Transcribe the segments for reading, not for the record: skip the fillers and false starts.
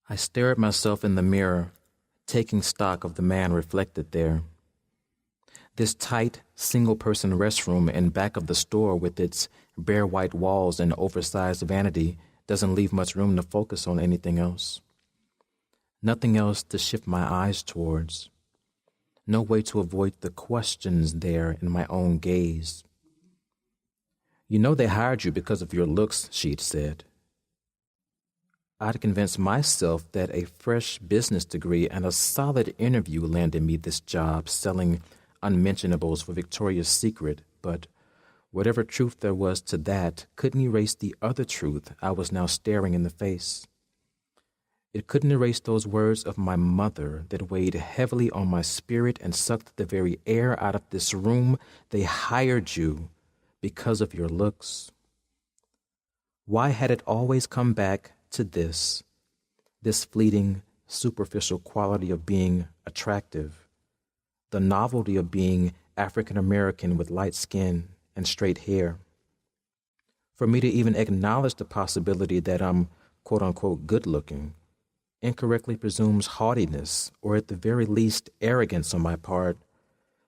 I stare at myself in the mirror, taking stock of the man reflected there. This tight, single-person restroom in back of the store with its bare white walls and oversized vanity doesn't leave much room to focus on anything else. Nothing else to shift my eyes towards. No way to avoid the questions there in my own gaze. "You know they hired you because of your looks," she'd said. I'd convinced myself that a fresh business degree and a solid interview landed me this job selling unmentionables for Victoria's Secret, but whatever truth there was to that couldn't erase the other truth I was now staring in the face. It couldn't erase those words of my mother that weighed heavily on my spirit and sucked the very air out of this room. "They hired you because of your looks." Why had it always come back to this fleeting, superficial quality of being attractive, the novelty of being African American with light skin and straight hair? For me to even acknowledge the possibility that I'm quote-unquote good-looking incorrectly presumes haughtiness, or at the very least arrogance on my part,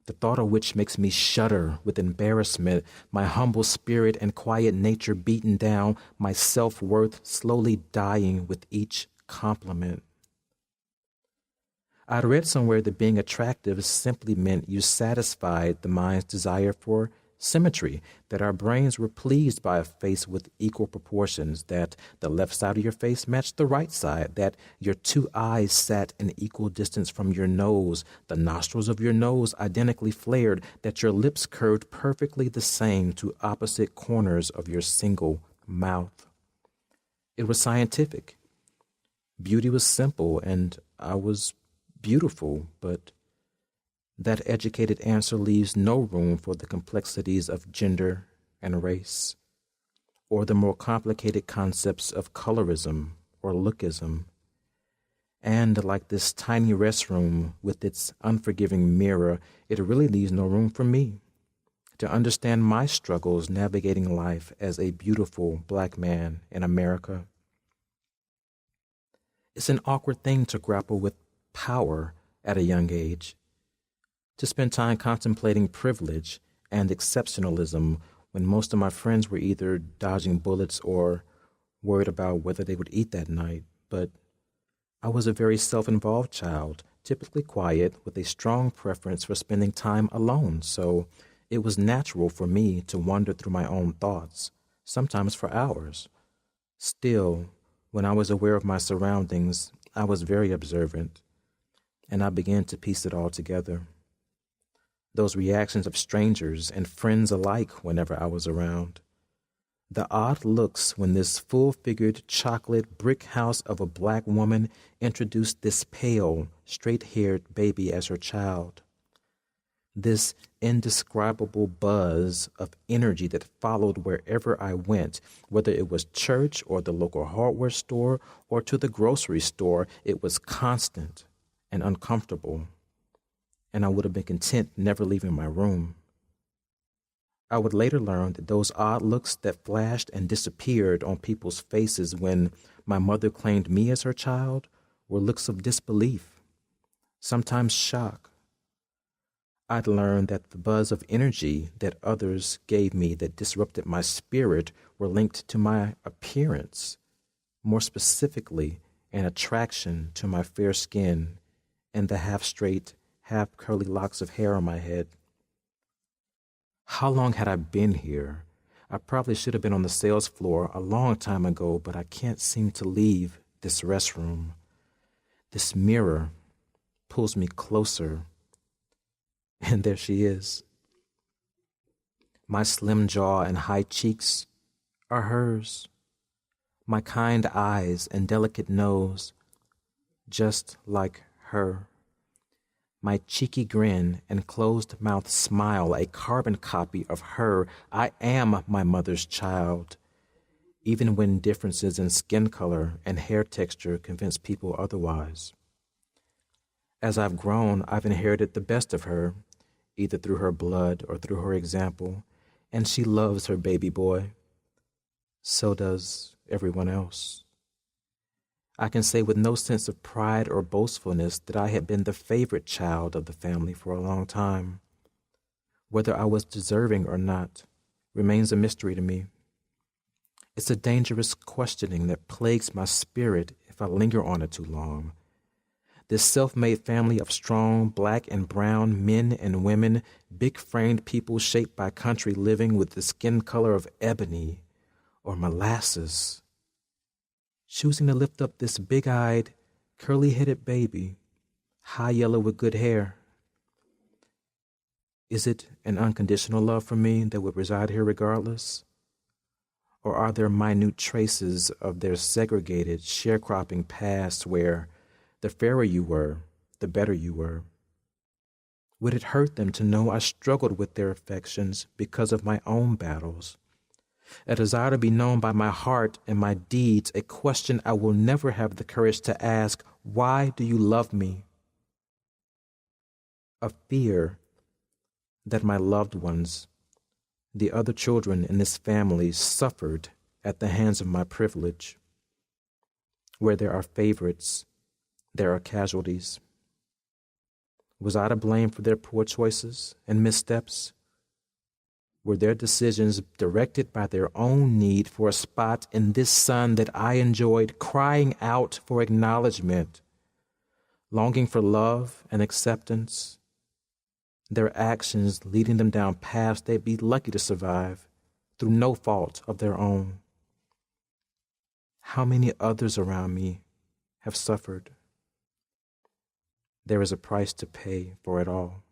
the thought of which makes me shudder with embarrassment, my humble spirit and quiet nature beaten down, my self-worth slowly dying with each compliment. I'd read somewhere that being attractive simply meant you satisfied the mind's desire for symmetry, that our brains were pleased by a face with equal proportions, that the left side of your face matched the right side, that your two eyes sat an equal distance from your nose, the nostrils of your nose identically flared, that your lips curved perfectly the same to opposite corners of your single mouth. It was scientific. Beauty was simple, and I was beautiful, but that educated answer leaves no room for the complexities of gender and race, or the more complicated concepts of colorism or lookism. And like this tiny restroom with its unforgiving mirror, it really leaves no room for me to understand my struggles navigating life as a beautiful Black man in America. It's an awkward thing to grapple with power at a young age, to spend time contemplating privilege and exceptionalism when most of my friends were either dodging bullets or worried about whether they would eat that night. But I was a very self-involved child, typically quiet, with a strong preference for spending time alone, so it was natural for me to wander through my own thoughts, sometimes for hours. Still, when I was aware of my surroundings, I was very observant, and I began to piece it all together. Those reactions of strangers and friends alike whenever I was around. The odd looks when this full-figured chocolate brick house of a Black woman introduced this pale, straight-haired baby as her child. This indescribable buzz of energy that followed wherever I went, whether it was church or the local hardware store or to the grocery store, it was constant and uncomfortable. And I would have been content never leaving my room. I would later learn that those odd looks that flashed and disappeared on people's faces when my mother claimed me as her child were looks of disbelief, sometimes shock. I'd learned that the buzz of energy that others gave me that disrupted my spirit were linked to my appearance, more specifically an attraction to my fair skin and the half-straight, half-curly locks of hair on my head. How long had I been here? I probably should have been on the sales floor a long time ago, but I can't seem to leave this restroom. This mirror pulls me closer, and there she is. My slim jaw and high cheeks are hers. My kind eyes and delicate nose, just like her. My cheeky grin and closed-mouth smile, a carbon copy of her. I am my mother's child, even when differences in skin color and hair texture convince people otherwise. As I've grown, I've inherited the best of her, either through her blood or through her example, and she loves her baby boy. So does everyone else. I can say with no sense of pride or boastfulness that I had been the favorite child of the family for a long time. Whether I was deserving or not remains a mystery to me. It's a dangerous questioning that plagues my spirit if I linger on it too long. This self-made family of strong black and brown men and women, big-framed people shaped by country living with the skin color of ebony or molasses, choosing to lift up this big-eyed, curly-headed baby, high yellow with good hair. Is it an unconditional love for me that would reside here regardless? Or are there minute traces of their segregated, sharecropping past where the fairer you were, the better you were? Would it hurt them to know I struggled with their affections because of my own battles? A desire to be known by my heart and my deeds, a question I will never have the courage to ask, why do you love me? A fear that my loved ones, the other children in this family, suffered at the hands of my privilege. Where there are favorites, there are casualties. Was I to blame for their poor choices and missteps? Were their decisions directed by their own need for a spot in this sun that I enjoyed, crying out for acknowledgement, longing for love and acceptance? Their actions leading them down paths they'd be lucky to survive through no fault of their own. How many others around me have suffered? There is a price to pay for it all.